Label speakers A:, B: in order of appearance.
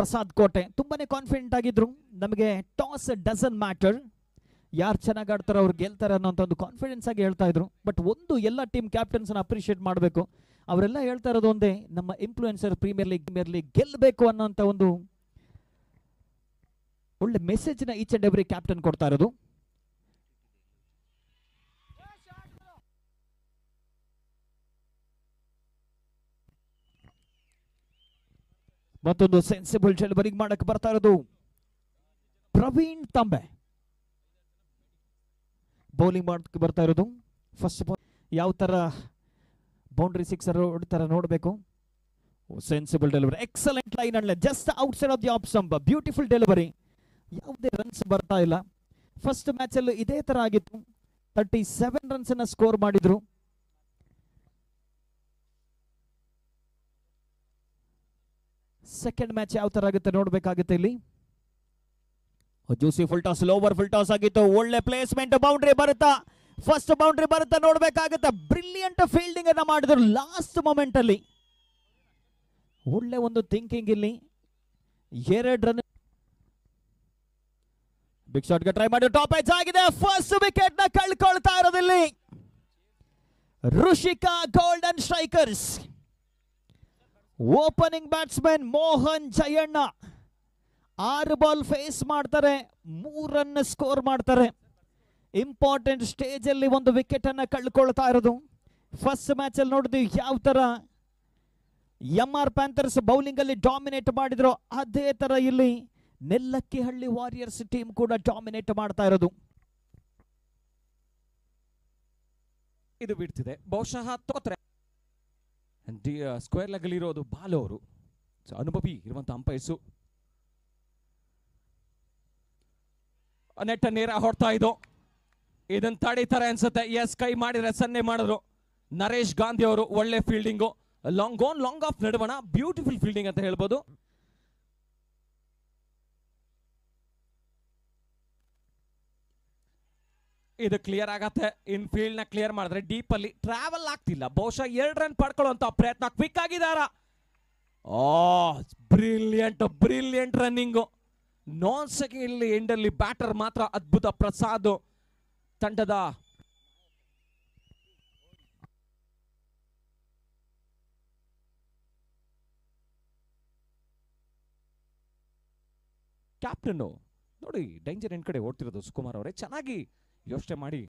A: ಪ್ರಸಾದ್ ಕೋಟೆ ತುಂಬಾನೇ ಕಾನ್ಫಿಡೆಂಟ್ ಆಗಿದ್ರು. ನಮಗೆ ಟಾಸ್ ಡಸನ್ ಮ್ಯಾಟರ್, ಯಾರು ಚೆನ್ನಾಗಿ ಆಡ್ತಾರೋ ಅವ್ರು ಗೆಲ್ತಾರೆ ಅನ್ನೋಂಥ ಒಂದು ಕಾನ್ಫಿಡೆನ್ಸ್ ಆಗಿ ಹೇಳ್ತಾ ಇದ್ರು. ಬಟ್ ಒಂದು ಎಲ್ಲ ಟೀಮ್ ಕ್ಯಾಪ್ಟನ್ಸ್ನ ಅಪ್ರಿಷಿಯೇಟ್ ಮಾಡಬೇಕು. ಅವರೆಲ್ಲ ಹೇಳ್ತಾ ಇರೋದು ಒಂದೇ, ನಮ್ಮ ಇನ್ಫ್ಲೂಯೆನ್ಸರ್ ಪ್ರೀಮಿಯರ್ ಲೀಗ್ ಗೆಲ್ಲಬೇಕು ಅನ್ನೋಂಥ ಒಂದು ಒಳ್ಳೆ ಮೆಸೇಜ್ನ ಈಚ್ ಅಂಡ್ ಎವ್ರಿ ಕ್ಯಾಪ್ಟನ್ ಕೊಡ್ತಾ ಇರೋದು. ಮತ್ತೊಂದು ಸೆನ್ಸಿಬಲ್ ಡೆಲಿವರಿ ಮಾಡಕ್ಕೆ ಬರ್ತಾ ಇರೋದು ಪ್ರವೀಣ್ ತಂಬೆ. ಬೌಲಿಂಗ್ ಮಾಡಕ್ಕೆ ಬರ್ತಾ ಇರೋದು. ಫಸ್ಟ್ ಬಾಲ್ ಯಾವ ತರ ಬೌಂಡ್ರಿ ಸಿಕ್ಸರ್ ಹೊಡ್ತಾರ ನೋಡಬೇಕು. Sensible delivery, excellent line and just outside of the of stump, beautiful delivery. ಯಾವುದೇ ರನ್ಸ್ ಬರ್ತಾ ಇಲ್ಲ. ಫಸ್ಟ್ ಮ್ಯಾಚ್ ಅಲ್ಲೂ ಇದೇ ತರ ಆಗಿತ್ತು. 37 ರನ್ಸ್ ಅನ್ನ ಸ್ಕೋರ್ ಮಾಡಿದ್ರು. ಸೆಕೆಂಡ್ ಮ್ಯಾಚ್ ಯಾವ ತರ ಆಗುತ್ತೆ ನೋಡ್ಬೇಕಾಗುತ್ತೆ. ಇಲ್ಲಿ juicy full toss, lower full toss ಆಗಿತ್ತು. ಒಳ್ಳೆ ಪ್ಲೇಸ್ಮೆಂಟ್, ಬೌಂಡ್ರಿ ಬರುತ್ತಾ, ಫಸ್ಟ್ ಬೌಂಡ್ರಿ ಬರುತ್ತಾ ನೋಡ್ಬೇಕಾಗುತ್ತೆ. ಬ್ರಿಲಿಯಂಟ್ ಫೀಲ್ಡಿಂಗ್ ಅನ್ನ ಮಾಡಿದ್ರು ಲಾಸ್ಟ್ ಮೊಮೆಂಟ್ ಅಲ್ಲಿ. ಒಳ್ಳೆ ಒಂದು ಥಿಂಕಿಂಗ್ ಇಲ್ಲಿ. 2 ರನ್ ಬಿಗ್ ಶಾಟ್ ಗೆ ಟ್ರೈ ಮಾಡಿ ಟಾಪ್ ಎಡ್ಜ್ ಆಗಿದೆ. ಫಸ್ಟ್ ವಿಕೆಟ್ ನ ಕಳ್ಕೊಳ್ತಾ ಇರೋದಿಲ್ಲಿ Rishika golden strikers. Opening batsman Mohan Jayanna 6 ball face ಮಾಡ್ತಾರೆ, 3 ರನ್ ಸ್ಕೋರ್ ಮಾಡ್ತಾರೆ. ಇಂಪಾರ್ಟೆಂಟ್ ಸ್ಟೇಜ್ ಅಲ್ಲಿ ಒಂದು ವಿಕೆಟ್ ಅನ್ನ ಕಳ್ಕೊಳ್ತಾ ಇರೋದು. ಫಸ್ಟ್ ಮ್ಯಾಚ್ ಅಲ್ಲಿ ನೋಡಿದ್ವಿ ಯಾವ ತರ MR ಪ್ಯಾಂಥರ್ಸ್ ಬೌಲಿಂಗ್ ಅಲ್ಲಿ ಡಾಮಿನೇಟ್ ಮಾಡಿದ್ರು, ಅದೇ ತರ ಇಲ್ಲಿ ನೆಲ್ಲಕ್ಕಿಹಳ್ಳಿ ವಾರಿಯರ್ಸ್ ಟೀಮ್ ಕೂಡ ಡಾಮಿನೇಟ್ ಮಾಡ್ತಾ ಇರೋದು.
B: ಇದು ಬಿಡ್ತಿದೆ ಬಹುಶಃ ತೋತ್ರೆ. ಸ್ಕ್ವೇರ್ ಲೆಗ್ ಇರೋದು ಬಾಲು ಅವರು, ಅನುಭವಿ ಇರುವಂತ ಅಂಪೈರ್ಸು. ನೆಟ್ಟ ನೇರ ಹೊಡ್ತಾ ಇದ್ದು, ಇದನ್ನ ತಡೀತಾರೆ ಅನ್ಸುತ್ತೆ. ಎಸ್, ಕೈ ಮಾಡಿದ್ರೆ ಸನ್ನೆ ಮಾಡಿದ್ರು ನರೇಶ್ ಗಾಂಧಿ ಅವರು. ಒಳ್ಳೆ fielding, long on long off ನಡುವಣ, ಬ್ಯೂಟಿಫುಲ್ ಫೀಲ್ಡಿಂಗ್ ಅಂತ ಹೇಳ್ಬೋದು. ಇದು ಕ್ಲಿಯರ್ ಆಗತ್ತೆ. ಇನ್ ಫೀಲ್ಡ್ ನ ಕ್ಲಿಯರ್ ಮಾಡಿದ್ರೆ ಡೀಪ್ ಅಲ್ಲಿ ಟ್ರಾವೆಲ್ ಆಗ್ತಿಲ್ಲ. ಬಹುಶಃ 2 ರನ್ ಪಡ್ಕೊಳ್ಳುವಂತ ಪ್ರಯತ್ನ, ಕ್ವಿಕ್ ಆಗಿದಾರ. Brilliant running. ನಾನ್ ಸೆಕೆಂಡ್ ಇಲ್ಲಿ ಎಂಡ್ ಅಲ್ಲಿ ಬ್ಯಾಟರ್ ಮಾತ್ರ ಅದ್ಭುತ. ಪ್ರಸಾದ್ ತಂಡದ ಕ್ಯಾಪ್ಟನ್ ನೋಡಿ, ಡೇಂಜರ್ ಎಂಡ್ ಕಡೆ ಓಡ್ತಿರೋದು ಸುಕುಮಾರ್ ಅವರೇ. ಚೆನ್ನಾಗಿ ಯೋಚನೆ ಮಾಡಿ